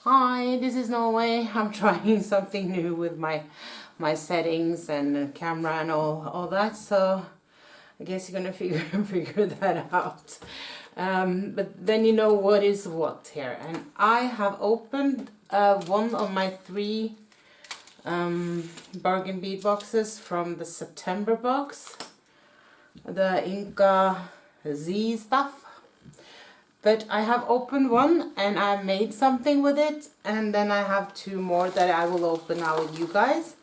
Hi, this is Norway. I'm trying something new with my settings and camera and all that, so I guess you're gonna figure that out. But then you know what is what here. And I have opened one of my three bargain bead boxes from the September box, the Inca Z stuff. But I have opened one and I made something with it, and then I have two more that I will open now with you guys.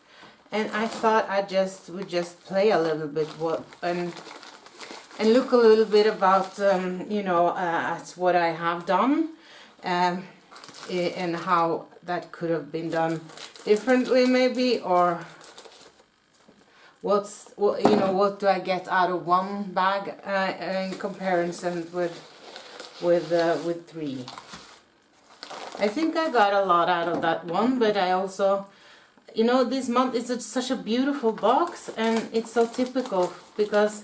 And I thought I would just play a little bit and look a little bit about at what I have done, and how that could have been done differently maybe, or what do I get out of one bag in comparison with three. I think I got a lot out of that one, but I also, this month is such a beautiful box, and it's so typical because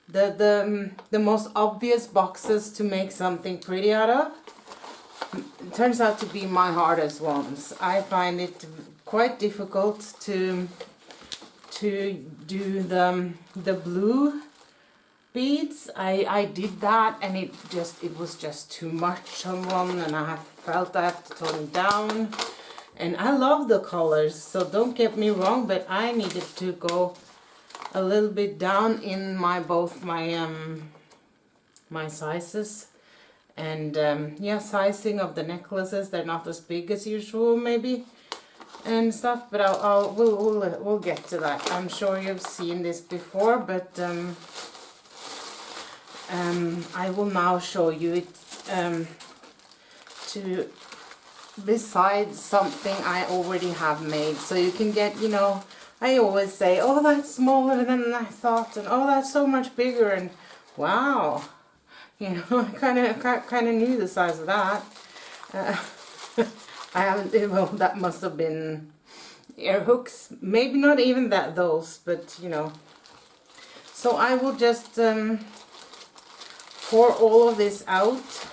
the most obvious boxes to make something pretty out of turns out to be my hardest ones. I find it quite difficult to do the blue beads. I did that, and it was just too much on one, and I felt I have to tone it down. And I love the colors, so don't get me wrong, but I needed to go a little bit down in both my sizes, and sizing of the necklaces. They're not as big as usual maybe and stuff, but we'll get to that. I'm sure you've seen this before, but I will now show you it besides something I already have made, so you can get, I always say, oh, that's smaller than I thought, and oh, that's so much bigger, and wow, I kind of knew the size of that. I haven't, well, that must have been air hooks, maybe not even those, but so I will just pour all of this out,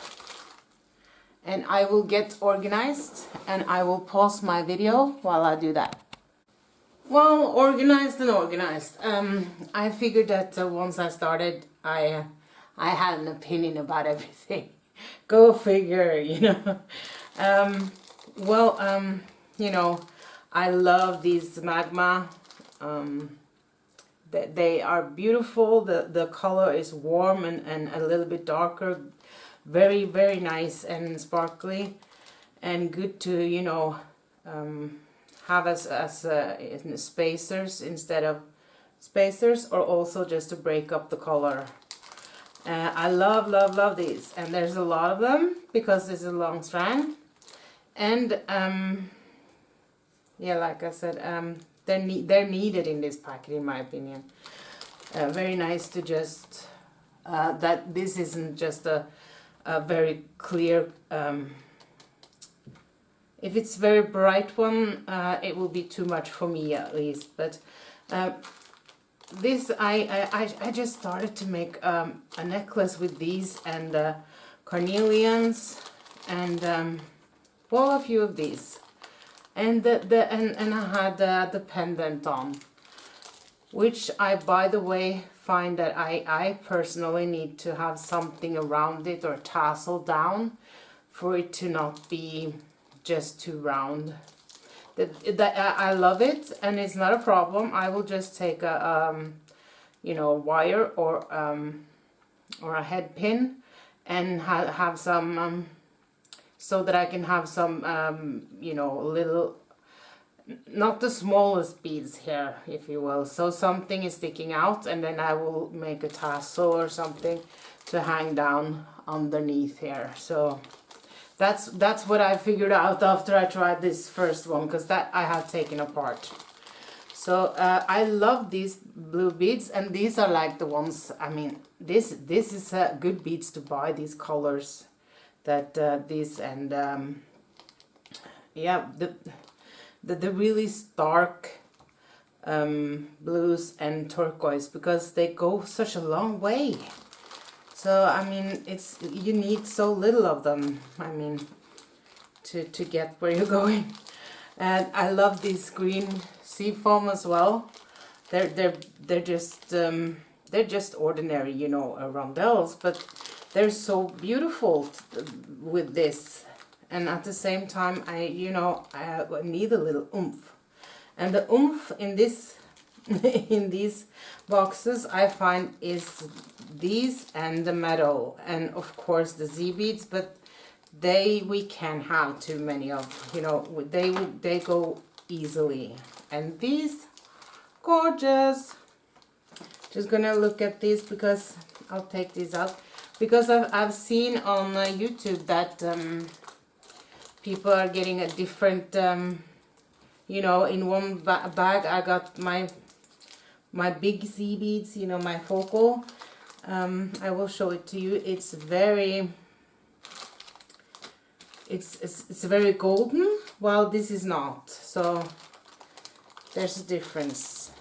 and I will get organized, and I will pause my video while I do that. Well, organized and organized. I figured that once I started, I had an opinion about everything. Go figure, I love these magma. They are beautiful. The color is warm and a little bit darker. Very, very nice and sparkly, and good to have as spacers instead of spacers, or also just to break up the color. I love these, and there's a lot of them because it's a long strand, and like I said, they're needed in this packet, in my opinion. Very nice to just that this isn't just a very clear, if it's very bright one, it will be too much for me at least, but this I just started to make a necklace with these, and carnelians, and well, a few of these, and and I had the pendant on, which I, by the way, find that I personally need to have something around it, or tassel down, for it to not be just too round. I love it, and it's not a problem. I will just take a wire or a head pin, and have some so that I can have some little, not the smallest beads here, if you will, so something is sticking out, and then I will make a tassel or something to hang down underneath here. So that's what I figured out after I tried this first one, because that I had taken apart. So I love these blue beads, and these are like the ones, I mean, this is good beads to buy, these colors, that these, and yeah, the really stark blues and turquoise, because they go such a long way. So I mean, you need so little of them. I mean, to get where you're going. And I love these green sea foam as well. They're just ordinary, you know, rondelles, but they're so beautiful with this. And at the same time, I need a little oomph. And the oomph in this in these boxes I find is these and the metal, and of course the Z beads, but we can't have too many of, you know, they go easily. And these, gorgeous. Just gonna look at these because I'll take these out, because I've seen on YouTube that people are getting a different you know, in one bag I got my big Z beads, you know, my focal. I will show it to you. It's very it's very golden, while this is not, so there's a difference.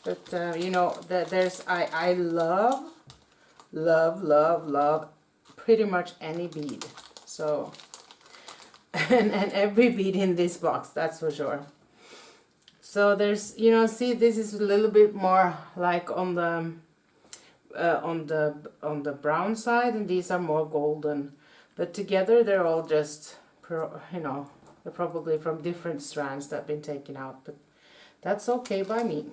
But you know, there's I love pretty much any bead, so and every bead in this box, that's for sure. So there's, you know, see, this is a little bit more like on the brown side, and these are more golden, but together they're all just, you know, they're probably from different strands that have been taken out, but that's okay by me.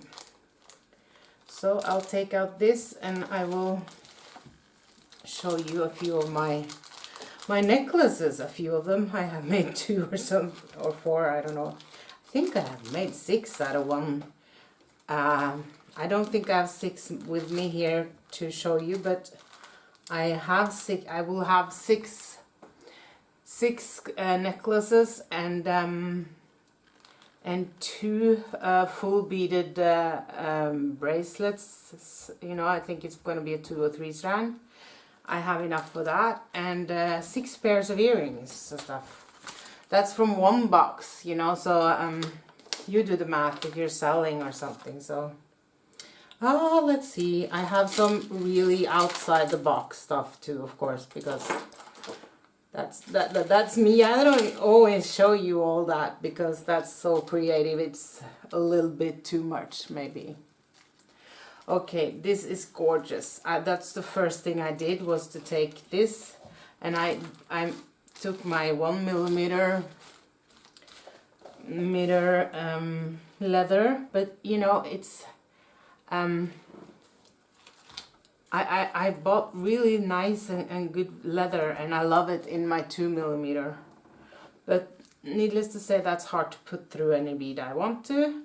So I'll take out this and I will show you a few of my necklaces. A few of them I have made 2 or 4, I don't know. I think I have made 6 out of one. I don't think I have 6 with me here to show you, but I have 6. I will have six necklaces and 2 full beaded bracelets. You know, I think it's going to be a 2 or 3 strand. I have enough for that, and 6 pairs of earrings and stuff. That's from one box, you know, so you do the math if you're selling or something. So let's see, I have some really outside the box stuff too, of course, because that's me. I don't always show you all that because that's so creative. It's a little bit too much maybe. Okay, this is gorgeous. That's the first thing I did, was to take this, and I took my 1 millimeter leather, but you know, it's I bought really nice and good leather, and I love it in my 2 millimeter, but needless to say, that's hard to put through any bead I want to.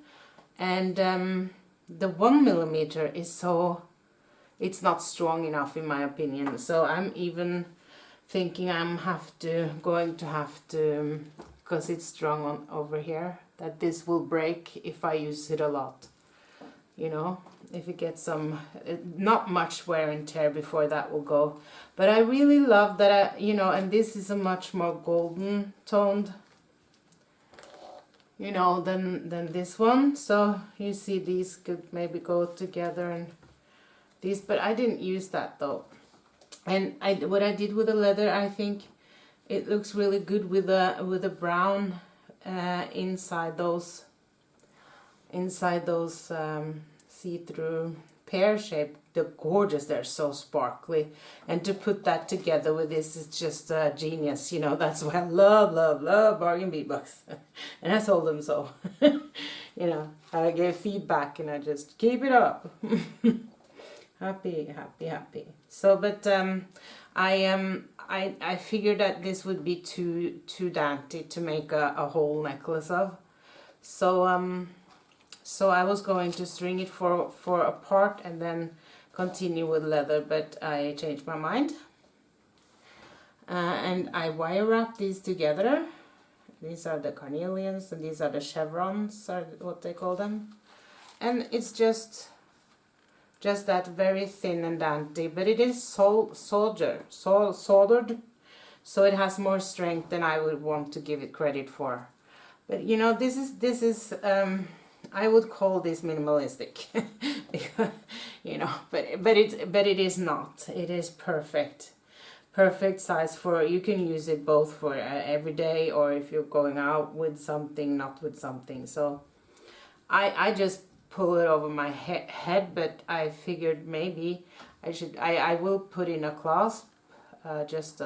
And the 1 millimeter is so, it's not strong enough in my opinion, so I'm even thinking going to have to, because it's strong on over here, that this will break if I use it a lot, you know, if it gets some, not much wear and tear before that will go. But I really love that, you know, and this is a much more golden toned, you know, than this one. So you see, these could maybe go together, and these, but I didn't use that though. And what I did with the leather, I think it looks really good with the brown inside those see-through pear-shaped. They're gorgeous. They're so sparkly, and to put that together with this is just genius. You know, that's why I love Bargain Bead Box. And I told them so. You know, I gave feedback, and I just keep it up. Happy. So, but I figured that this would be too dainty to make a whole necklace of. So so I was going to string it for a part and then continue with leather, but I changed my mind. And I wire wrap these together. These are the carnelians, and these are the chevrons, are what they call them. And it's just that very thin and dainty, but it is soldered, so it has more strength than I would want to give it credit for. But you know, this is I would call this minimalistic. Because, you know, but it is not. It is perfect. perfect size for, you can use it both for every day, or if you're going out with something, not with something. So I just pull it over my head, but I figured maybe I will put in a clasp, just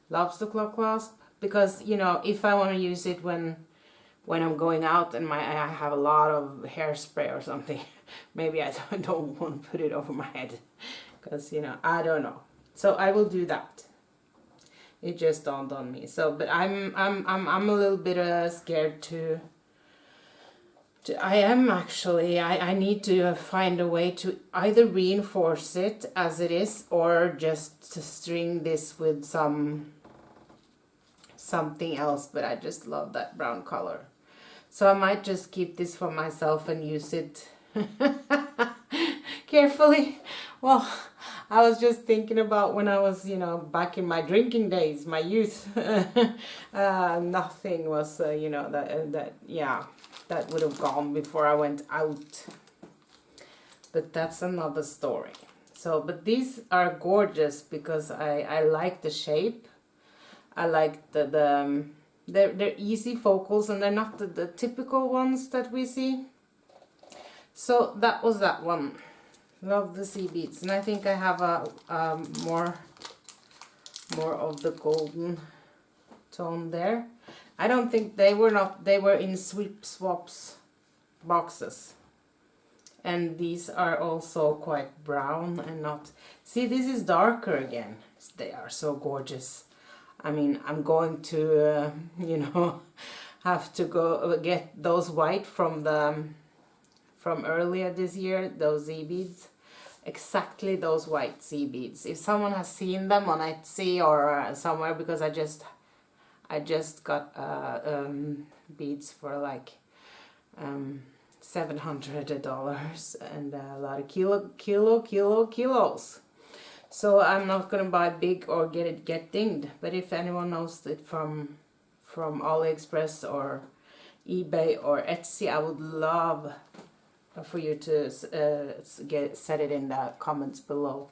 lobster claw clasp, because you know, if I want to use it when I'm going out and I have a lot of hairspray or something, maybe I don't want to put it over my head, because you know, I don't know. So I will do that. It just dawned on me. So, but I'm a little bit scared to I am actually, I need to find a way to either reinforce it as it is, or just to string this with something else. But I just love that brown color. So I might just keep this for myself and use it carefully. Well, I was just thinking about when I was, you know, back in my drinking days, my youth. Nothing was, you know, that would have gone before I went out. But that's another story. So, but these are gorgeous because I like the shape. I like they're easy focals, and they're not the typical ones that we see. So that was that one. Love the sea beads, and I think I have a more of the golden tone there. I don't think they were in sweep swaps boxes, and these are also quite brown and not. See, this is darker again. They are so gorgeous. I mean, I'm going to you know, have to go get those white from earlier this year, those Z beads. Exactly those white sea beads. If someone has seen them on Etsy or somewhere, because I just got beads for like $700 and a lot of kilos. So I'm not gonna buy big or get dinged. But if anyone knows it from AliExpress or eBay or Etsy, I would love for you to set it in the comments below.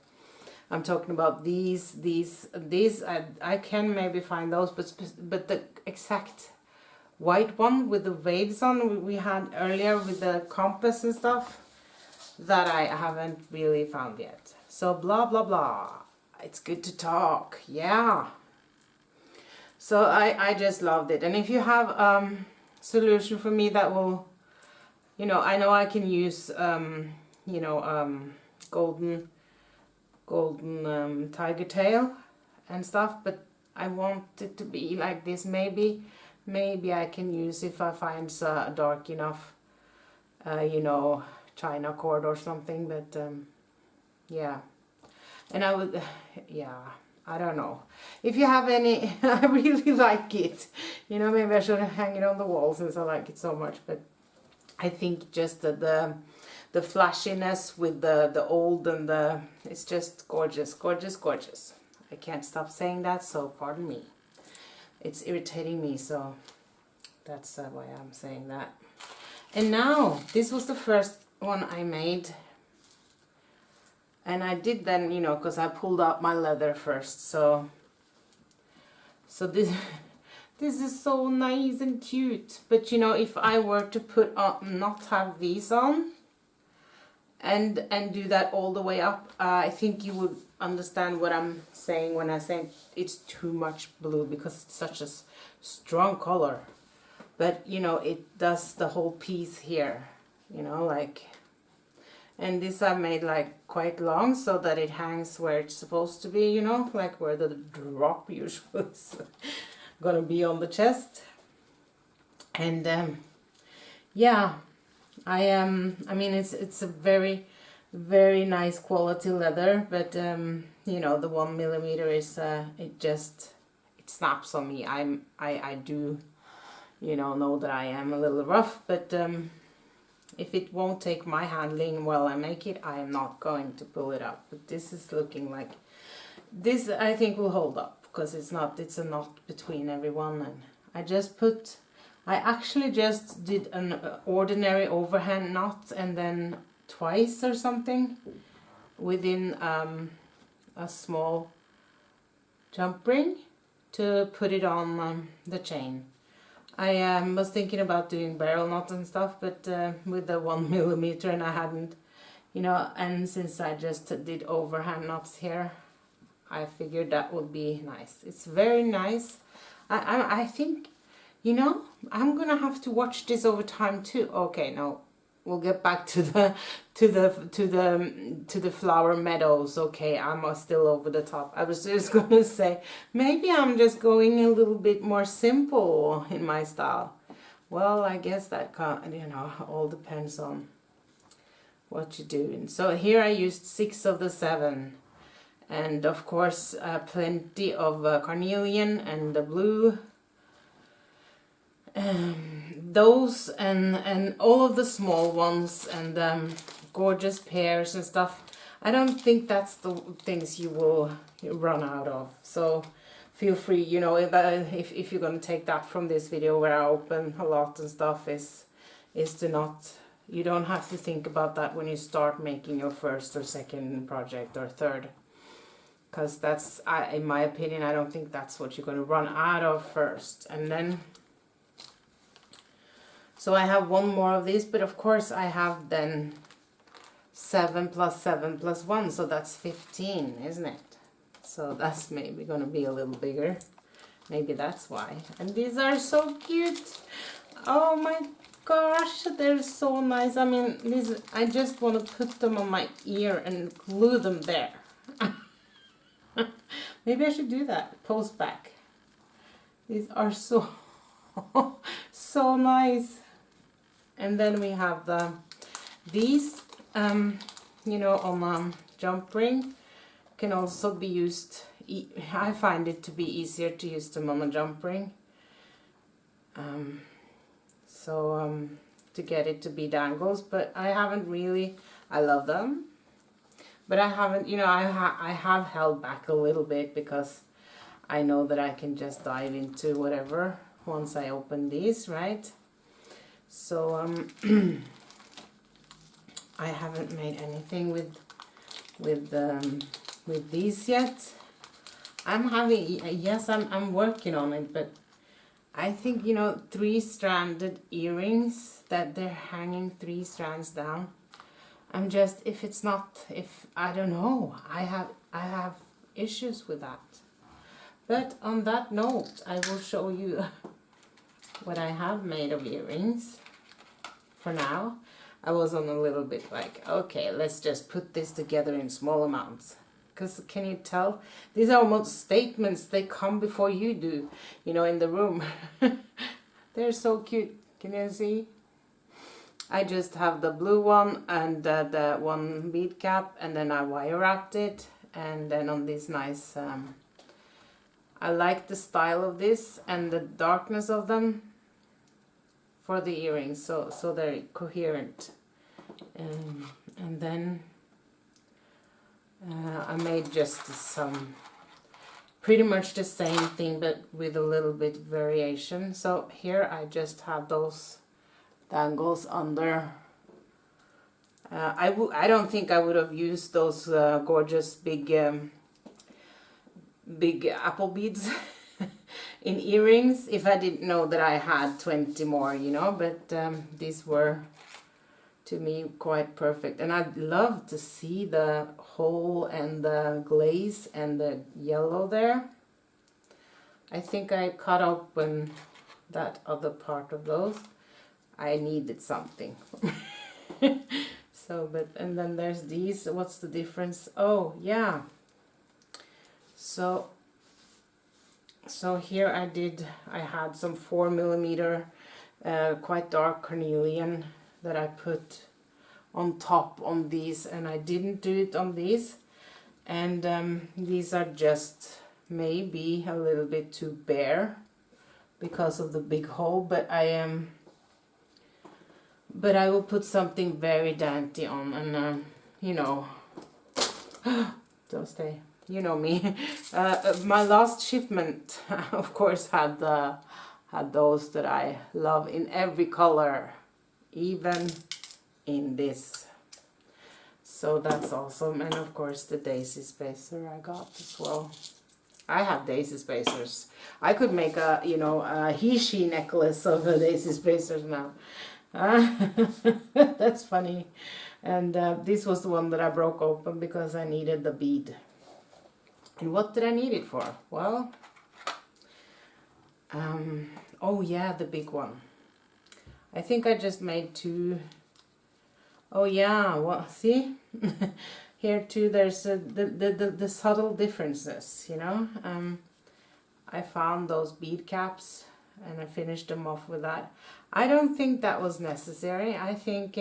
I'm talking about these. I can maybe find those, but the exact white one with the waves on we had earlier with the compass and stuff, that I haven't really found yet. So blah blah blah. It's good to talk. Yeah. So I just loved it. And if you have solution for me that will, you know I can use you know, golden tiger tail and stuff, but I want it to be like this. Maybe I can use, if I find a dark enough you know, China cord or something. But yeah, and I would yeah, I don't know if you have any. I really like it, you know. Maybe I should hang it on the wall since I like it so much. But I think just the flashiness with the old and it's just gorgeous, gorgeous, gorgeous. I can't stop saying that, so pardon me. It's irritating me, so that's why I'm saying that. And now, this was the first one I made. And I did then, you know, because I pulled out my leather first. So this is so nice and cute. But you know, if I were to put on, not have these on, and do that all the way up, I think you would understand what I'm saying when I say it's too much blue, because it's such a strong color. But you know, it does the whole piece here, you know, like. And this I made like quite long, so that it hangs where it's supposed to be, you know, like where the drop usually is gonna be on the chest. And yeah, I mean, it's a very, very nice quality leather, but you know, the 1 millimeter is it snaps on me. I do, you know that I am a little rough, but if it won't take my handling while I make it, I am not going to pull it up. But this is looking like this. I think will hold up, because it's a knot between everyone. And I actually just did an ordinary overhand knot, and then twice or something within a small jump ring to put it on the chain. I was thinking about doing barrel knots and stuff, but with the 1 millimeter, and I hadn't, you know, and since I just did overhand knots here, I figured that would be nice. It's very nice. I think, you know, I'm gonna have to watch this over time too. Okay, no, we'll get back to the flower meadows. Okay, I'm still over the top. I was just gonna say maybe I'm just going a little bit more simple in my style. Well, I guess that you know, all depends on what you're doing. So here I used 6 of the 7, and of course plenty of carnelian and the blue. Those and all of the small ones and gorgeous pears and stuff. I don't think that's the things you will run out of. So feel free, you know, if you're going to take that from this video where I open a lot and stuff, is to not, you don't have to think about that when you start making your first or second project or third. Because that's, in my opinion, I don't think that's what you're going to run out of first. And then, so I have 1 more of these, but of course I have then 7 plus 7 plus 1, so that's 15, isn't it? So that's maybe going to be a little bigger. Maybe that's why. And these are so cute. Oh my gosh, they're so nice. I mean, these, I just want to put them on my ear and glue them there. Maybe I should do that. Post back. These are so so nice. And then we have these, you know, on jump ring can also be used. I find it to be easier to use them on a jump ring. To get it to be dangles, but I haven't really, I love them, but I haven't, you know, I have held back a little bit because I know that I can just dive into whatever once I open these, right? So I haven't made anything with these yet. I'm having, yes, I'm working on it, but I think, you know, 3-stranded earrings, that they're hanging 3 strands down. I'm just, if I don't know, I have issues with that. But on that note, I will show you what I have made of earrings. For now, I was on a little bit like, okay, let's just put this together in small amounts. Because can you tell? These are almost statements. They come before you do, you know, in the room. They're so cute. Can you see? I just have the blue one and the one bead cap, and then I wire wrapped it. And then on this nice, I like the style of this and the darkness of them for the earrings, so they're coherent. And then I made just some, pretty much the same thing but with a little bit variation. So here I just have those dangles under. I don't think I would have used those gorgeous big apple beads in earrings if I didn't know that I had 20 more, you know, but these were to me quite perfect. And I'd love to see the hole and the glaze and the yellow there. I think I cut open that other part of those. I needed something. So, but, and then there's these. What's the difference? Oh, yeah. So here I had some 4 millimeter quite dark carnelian that I put on top on these, and I didn't do it on these. And these are just maybe a little bit too bare because of the big hole, but I will put something very dainty on, and you know, don't stay. You know me. My last shipment, of course, had those that I love in every color, even in this. So that's awesome. And of course the daisy spacer I got as well. I have daisy spacers. I could make a, you know, a he-she necklace of a daisy spacers now. That's funny. And this was the one that I broke open because I needed the bead. And what did I need it for? Well, oh yeah, the big one. I think I just made 2. Oh yeah, well, see? Here too, there's the subtle differences, you know. I found those bead caps and I finished them off with that. I don't think that was necessary. I think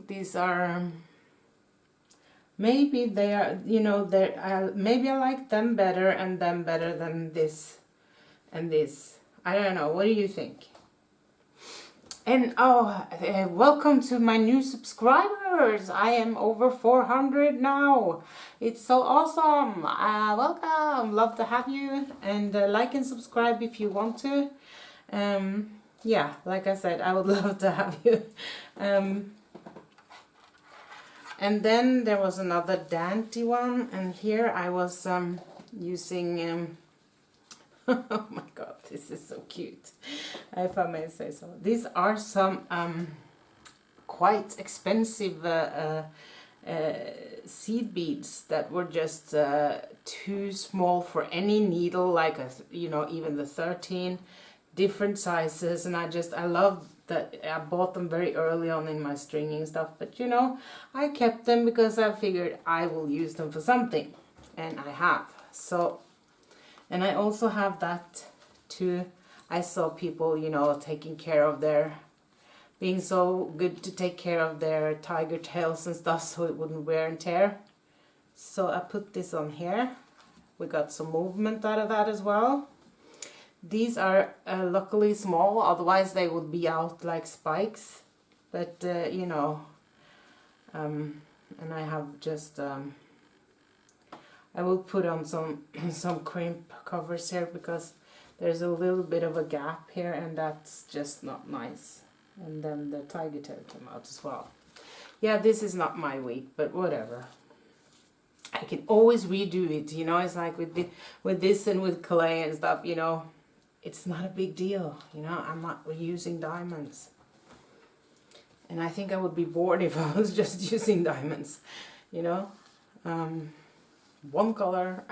these are, maybe they are, you know, maybe I like them better and them better than this and this. I don't know. What do you think? And welcome to my new subscribers. I am over 400 now. It's so awesome. Welcome. Love to have you. And like and subscribe if you want to. Yeah, like I said, I would love to have you. And then there was another dainty one. And here I was using... oh my god, this is so cute, if I may say so. These are some quite expensive seed beads that were just too small for any needle, like you know, even the 13 different sizes. And I love that I bought them very early on in my stringing stuff, but you know, I kept them because I figured I will use them for something, and I have. So, and I also have that too. I saw people, you know, taking care of being so good to take care of their tiger tails and stuff so it wouldn't wear and tear. So I put this on here. We got some movement out of that as well. These are luckily small, otherwise they would be out like spikes. But, you know, and I have just... I will put on some crimp covers here because there's a little bit of a gap here and that's just not nice. And then the tiger tail came out as well. Yeah, this is not my week, but whatever. I can always redo it, you know. It's like with this and with clay and stuff, you know. It's not a big deal, you know. I'm not using diamonds. And I think I would be bored if I was just using diamonds, you know. One color,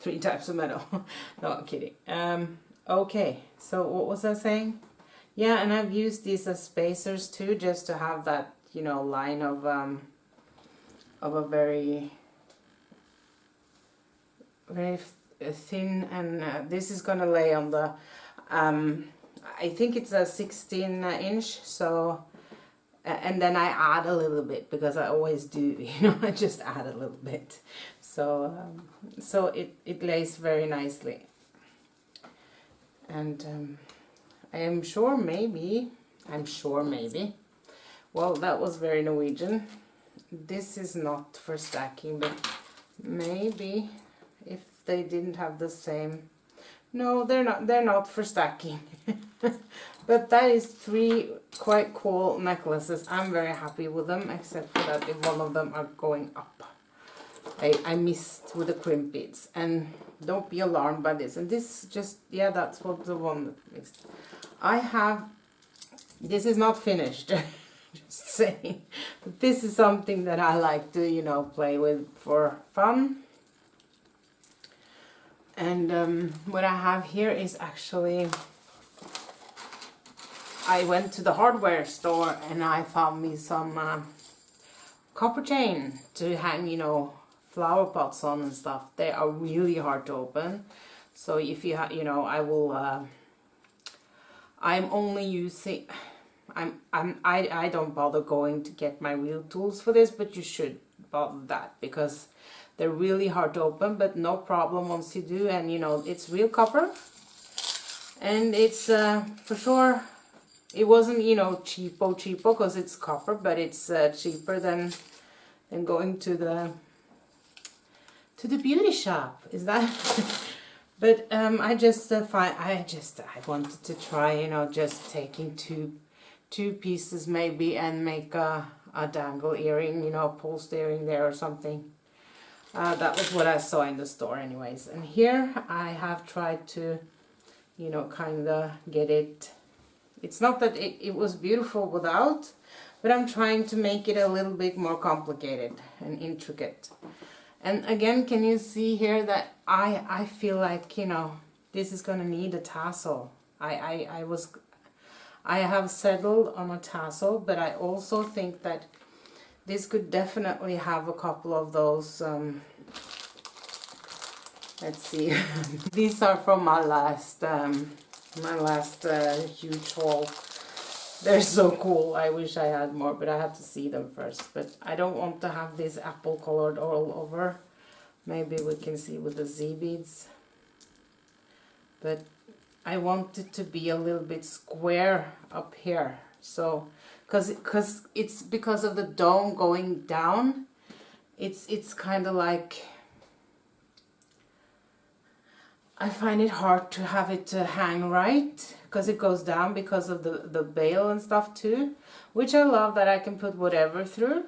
3 types of metal. No, I'm kidding. Okay, so what was I saying? Yeah, and I've used these as spacers too, just to have that, you know, line of a very thin, and this is gonna lay on the, I think it's a 16 inch, so. And then I add a little bit because I always do, you know, I just add a little bit. So so it lays very nicely. And I'm sure maybe, well, that was very Norwegian. This is not for stacking, but maybe if they didn't have the same, no, they're not for stacking. But that is 3 quite cool necklaces. I'm very happy with them, except for that if one of them are going up. I missed with the crimp beads, and don't be alarmed by this. And this just, yeah, that's what the one that missed. This is not finished, just saying. But this is something that I like to, you know, play with for fun. And what I have here is actually, I went to the hardware store and I found me some copper chain to hang, you know, flower pots on and stuff. They are really hard to open. So if you you know, I will, I'm only using, I don't bother going to get my real tools for this, but you should bother that because they're really hard to open, but no problem once you do. And you know, it's real copper, and it's for sure. It wasn't, you know, cheapo because it's copper, but it's cheaper than going to the beauty shop. Is that? But I just I wanted to try, you know, just taking two pieces maybe and make a dangle earring, you know, pulsed earring there or something. That was what I saw in the store anyways. And here I have tried to, you know, kind of get it. It's not that it was beautiful without, but I'm trying to make it a little bit more complicated and intricate. And again, can you see here that I feel like, you know, this is gonna need a tassel. I have settled on a tassel, but I also think that this could definitely have a couple of those, let's see, these are from my last huge haul. They're so cool. I wish I had more, but I had to see them first. But I don't want to have this apple colored all over. Maybe we can see with the Z beads. But I want it to be a little bit square up here. So, because it's because of the dome going down, it's kind of like, I find it hard to have it to hang right, because it goes down because of the bail and stuff too, which I love that I can put whatever through.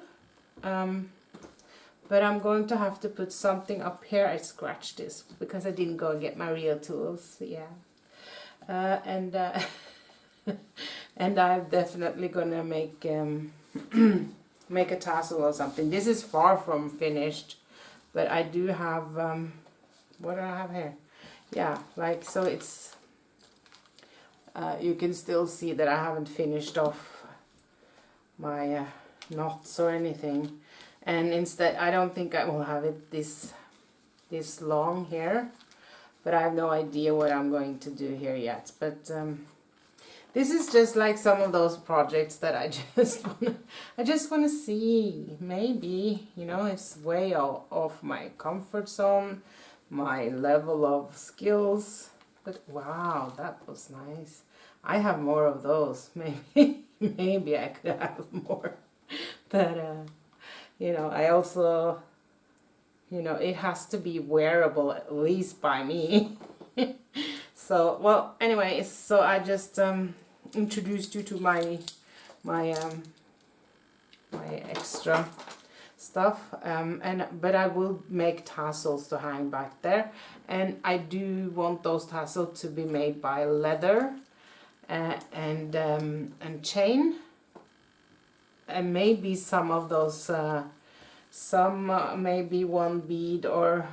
But I'm going to have to put something up here. I scratched this because I didn't go and get my real tools. Yeah. And I'm definitely gonna make make a tassel or something. This is far from finished, but I do have what do I have here? Yeah, like, so it's you can still see that I haven't finished off my knots or anything. And instead, I don't think I will have it this long here, but I have no idea what I'm going to do here yet. But this is just like some of those projects that I just want to see. Maybe, you know, it's way off my comfort zone, my level of skills. But wow, that was nice. I have more of those. Maybe I could have more, but. You know, I also, you know, it has to be wearable at least by me. So, well, anyway, so I just introduced you to my extra stuff, but I will make tassels to hang back there, and I do want those tassels to be made by leather and chain. And maybe some of those, maybe one bead or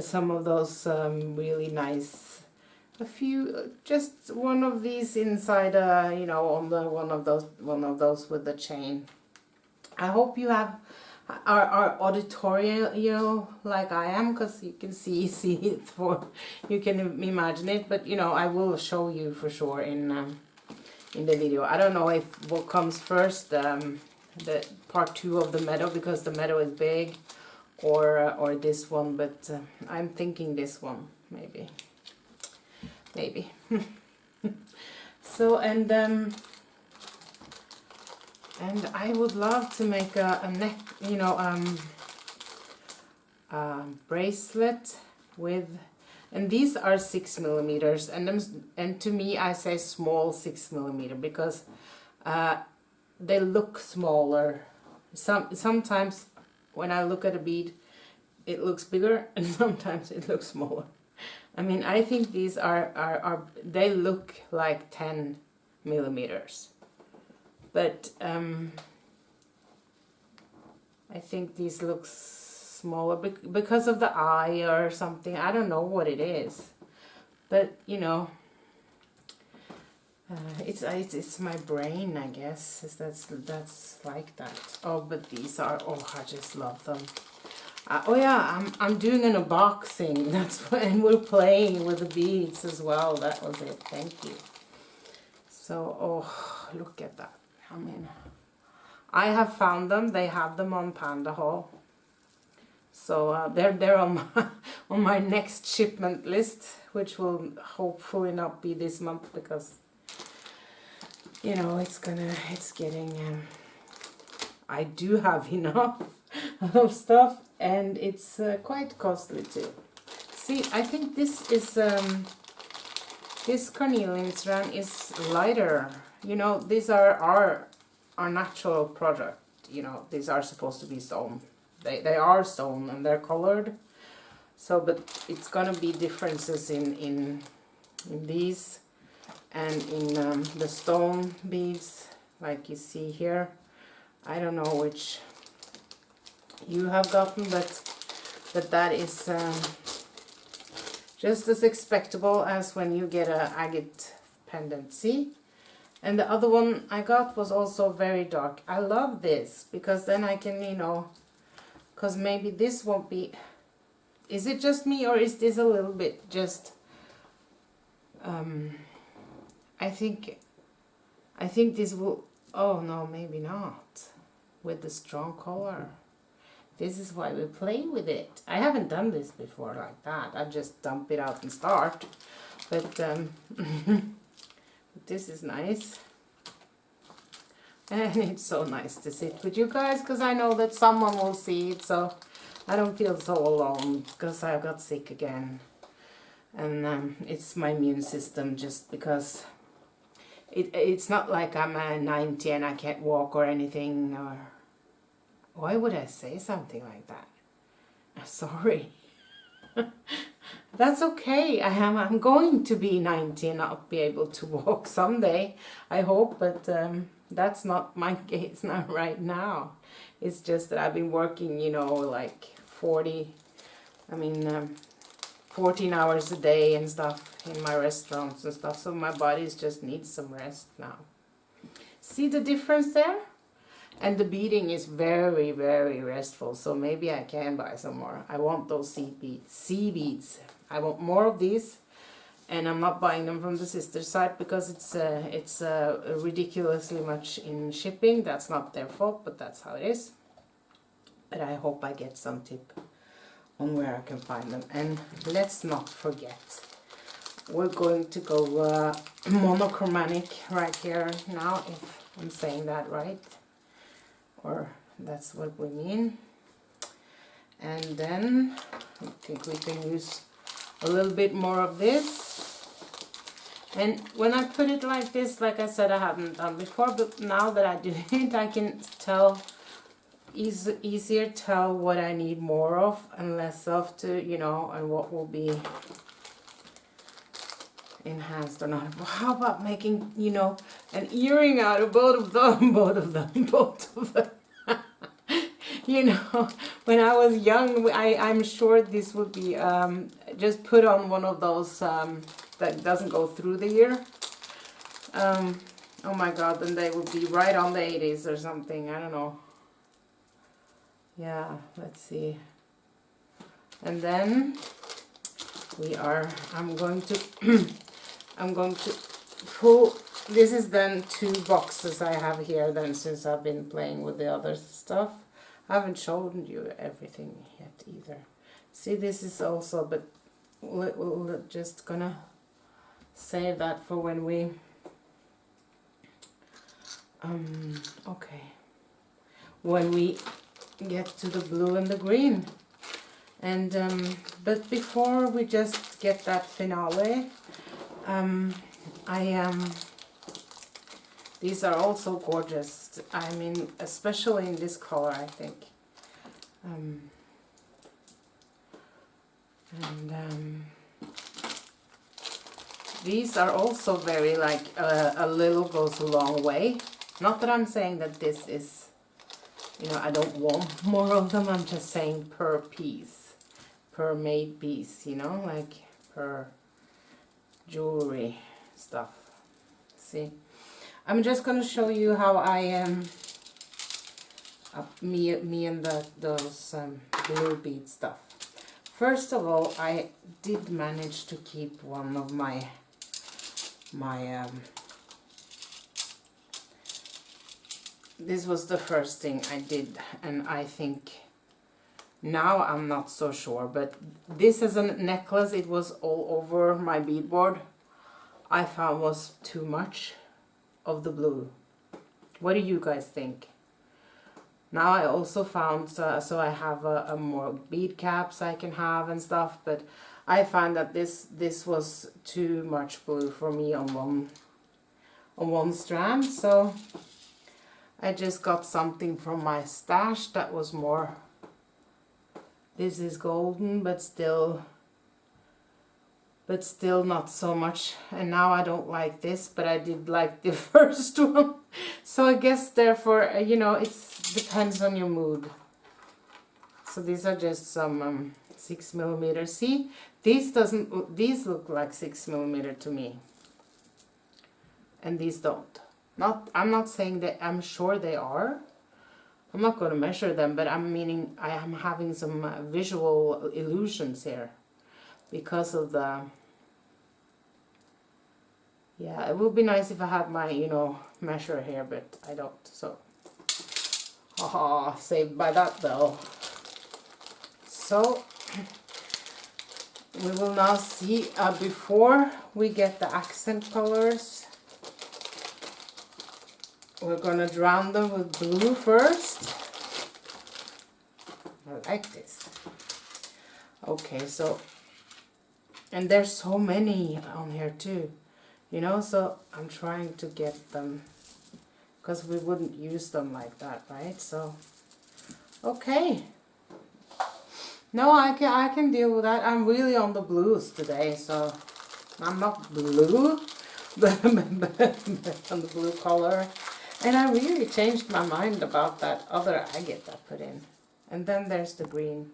some of those really nice, a few, just one of these inside, you know, on the one of those with the chain. I hope you have our auditorial like I am, because you can see it you can imagine it, but you know, I will show you for sure in the video. I don't know if what comes first, the part 2 of the meadow, because the meadow is big, or this one, but I'm thinking this one, maybe. So, and I would love to make a neck, you know, bracelet with. And these are 6mm, and to me I say small 6mm because they look smaller. Sometimes when I look at a bead, it looks bigger, and sometimes it looks smaller. I mean, I think these are they look like 10mm, but I think these look smaller because of the eye or something. I don't know what it is, but you know, it's my brain, I guess. That's like that. Oh, but these are, oh, I just love them. Oh yeah, I'm doing an unboxing. That's what, and we're playing with the beads as well. That was it. Thank you. So, oh, look at that. I mean, I have found them. They have them on Panda Haul. So they're on my next shipment list, which will hopefully not be this month, because you know it's getting. I do have enough of stuff, and it's quite costly too. See, I think this is this carnelian strand is lighter. You know, these are our natural product. You know, these are supposed to be stone. they are sewn and they're colored. So, but it's gonna be differences in these and in the stone beads, like you see here. I don't know which you have gotten, but that is just as expectable as when you get a agate pendant. See? And the other one I got was also very dark. I love this because then I can, you know, because maybe this won't be. Is it just me, or is this a little bit just I think this will, oh no, maybe not, with the strong color. This is why we play with it. I haven't done this before like that. I just dump it out and start. But this is nice. And it's so nice to sit with you guys, because I know that someone will see it, so I don't feel so alone, because I got sick again. And it's my immune system, just because it's not like I'm 90 and I can't walk or anything, or why would I say something like that? Sorry. That's okay. I'm going to be 90 and not be able to walk someday, I hope, but that's not my case, not right now. It's just that I've been working, you know, like 14 hours a day and stuff in my restaurants and stuff, so my body just needs some rest now. See the difference there? And the beading is very, very restful, so maybe I can buy some more. I want those sea beads. I want more of these, and I'm not buying them from the sister site because it's ridiculously much in shipping. That's not their fault, but that's how it is. But I hope I get some tip on where I can find them. And let's not forget, we're going to go monochromatic right here now, if I'm saying that right, or that's what we mean. And then I think we can use a little bit more of this. And when I put it like this, like I said, I haven't done before, but now that I do it, I can tell, easier tell what I need more of and less of, to, you know, and what will be enhanced or not. How about making, you know, an earring out of both of them, both of them. You know, when I was young, I'm sure this would be just put on one of those that doesn't go through the ear. Oh my god, then they would be right on the 80s or something, I don't know. Yeah, let's see. And then I'm going to pull, this is then 2 boxes I have here then, since I've been playing with the other stuff. I haven't shown you everything yet either. See, this is also, but we're just gonna save that for when we, okay, when we get to the blue and the green. And but before we just get that finale, these are also gorgeous. I mean, especially in this color, I think. These are also very, like, a little goes a long way. Not that I'm saying that this is, you know, I don't want more of them. I'm just saying per piece, per made piece, you know, like per jewelry stuff. See, I'm just gonna show you how I am. Me and those blue bead stuff. First of all, I did manage to keep one of my this was the first thing I did, and I think now I'm not so sure, but this as a necklace, it was all over my beadboard. I found was too much of the blue. What do you guys think? Now I also found, so I have a more bead caps I can have and stuff, but I find that this was too much blue for me on one strand, so I just got something from my stash that was more this is golden, but still not so much. And now I don't like this, but I did like the first one. So I guess therefore, you know, it depends on your mood. So these are just some 6mm. See, these look like 6mm to me, and these don't. I'm not saying that I'm sure they are. I'm not going to measure them, but I'm meaning I am having some visual illusions here because of the. Yeah, it would be nice if I had my, you know, measure here, but I don't. So, haha, saved by that though. So we will now see before we get the accent colors. We're gonna drown them with blue first. I like this. Okay, so, and there's so many on here too, you know, so I'm trying to get them, because we wouldn't use them like that, right? So, okay. No, I can deal with that. I'm really on the blues today, so I'm not blue, but on the blue color. And I really changed my mind about that other agate I put in. And then there's the green.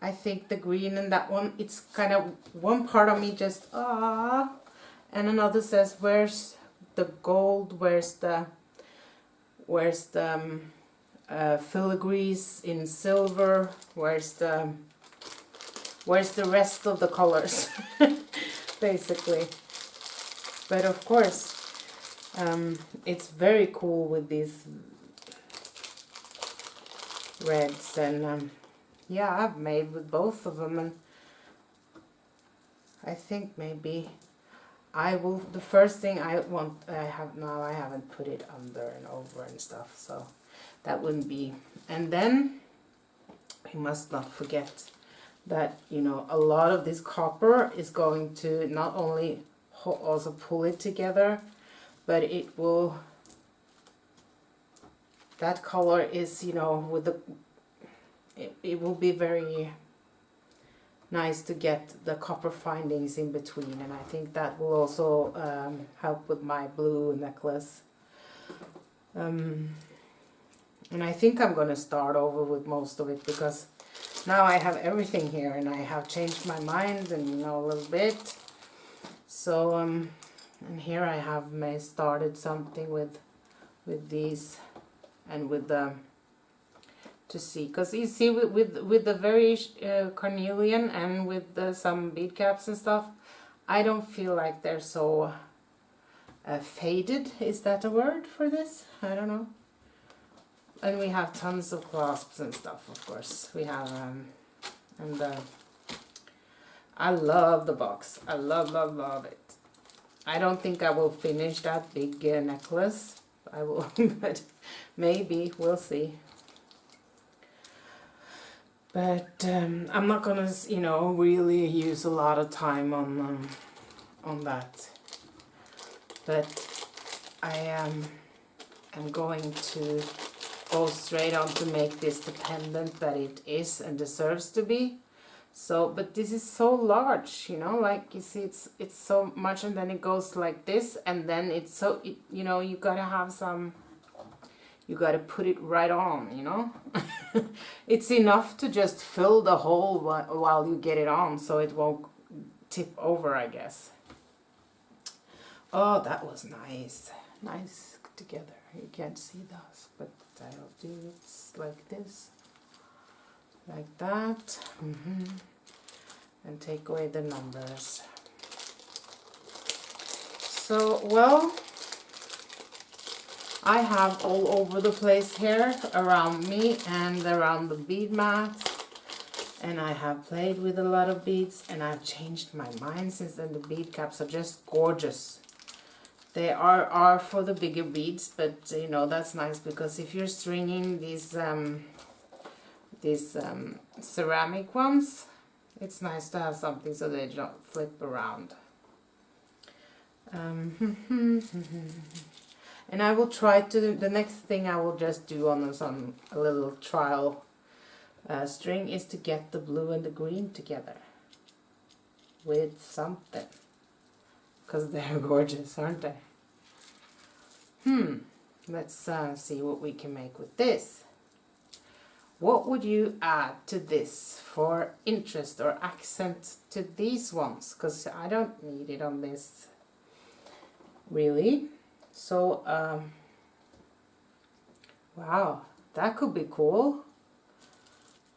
I think the green in that one, it's kind of, one part of me just, and another says, where's the gold, where's the filigrees in silver, where's the rest of the colors, basically. But of course, it's very cool with these reds, and yeah, I've made with both of them, and I think maybe I will, the first thing I haven't put it under and over and stuff, so that wouldn't be. And then we must not forget that, you know, a lot of this copper is going to not only also pull it together, but it will, that color is, you know, with the, it will be very nice to get the copper findings in between, and I think that will also help with my blue necklace. And I think I'm going to start over with most of it, because now I have everything here and I have changed my mind, and you know, a little bit. So and here I have started something with these, and with the, to see, because you see with the very carnelian and with some bead caps and stuff, I don't feel like they're so faded. Is that a word for this? I don't know. And we have tons of clasps and stuff, of course. We have, and I love the box. I love it. I don't think I will finish that big necklace. I will, but maybe, we'll see. But I'm not gonna, you know, really use a lot of time on that. But I am going to go straight on to make this the pendant that it is and deserves to be. So, but this is so large, you know, like you see, it's so much, and then it goes like this, and then it's so, you know, you gotta have some, you gotta put it right on, you know. It's enough to just fill the hole while you get it on, so it won't tip over, I guess. Oh, that was nice together. You can't see those, but I'll do it like this, like that, and take away the numbers. So, well, I have all over the place here around me and around the bead mat, and I have played with a lot of beads, and I've changed my mind since then. The bead caps are just gorgeous. They are for the bigger beads, but you know, that's nice, because if you're stringing these ceramic ones, it's nice to have something so they don't flip around. And I will try to, the next thing I will just do on a little trial string is to get the blue and the green together with something, because they're gorgeous, aren't they? Let's see what we can make with this. What would you add to this for interest or accent to these ones? Because I don't need it on this, really. So, wow, that could be cool.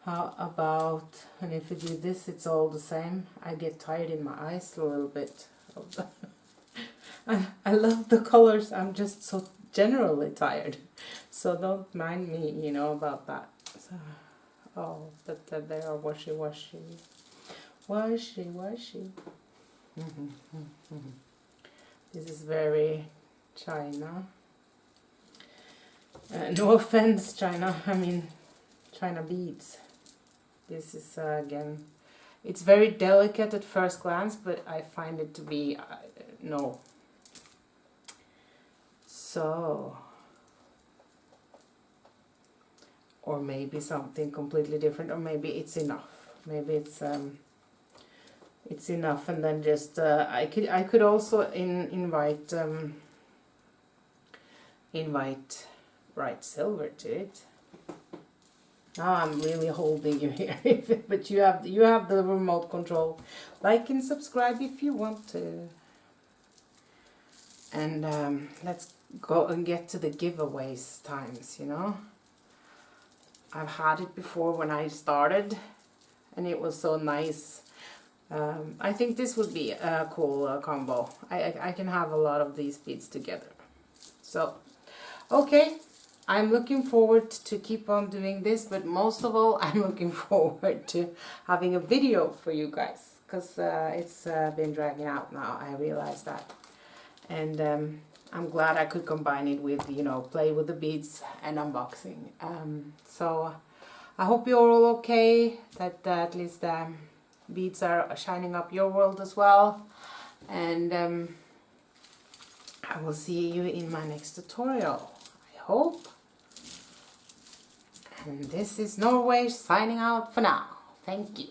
How about, and if you do this, it's all the same. I get tired in my eyes a little bit. I love the colors. I'm just so generally tired. So don't mind me, you know, about that. So, oh, but they are washy. This is very China. No offense, China. I mean, China beads. This is again, it's very delicate at first glance, but I find it to be no. So, or maybe something completely different, or maybe it's enough. Maybe it's enough, and then just I could also invite bright silver to it. Oh, I'm really holding you here, but you have the remote control. Like and subscribe if you want to. And let's go and get to the giveaways times, you know. I've had it before when I started, and it was so nice. I think this would be a cool combo. I can have a lot of these beads together. So, okay. I'm looking forward to keep on doing this, but most of all, I'm looking forward to having a video for you guys, because it's been dragging out now. I realize that. And I'm glad I could combine it with, you know, play with the beads and unboxing. So I hope you're all okay, that at least beads are shining up your world as well. And I will see you in my next tutorial, I hope. And this is Norway signing out for now. Thank you.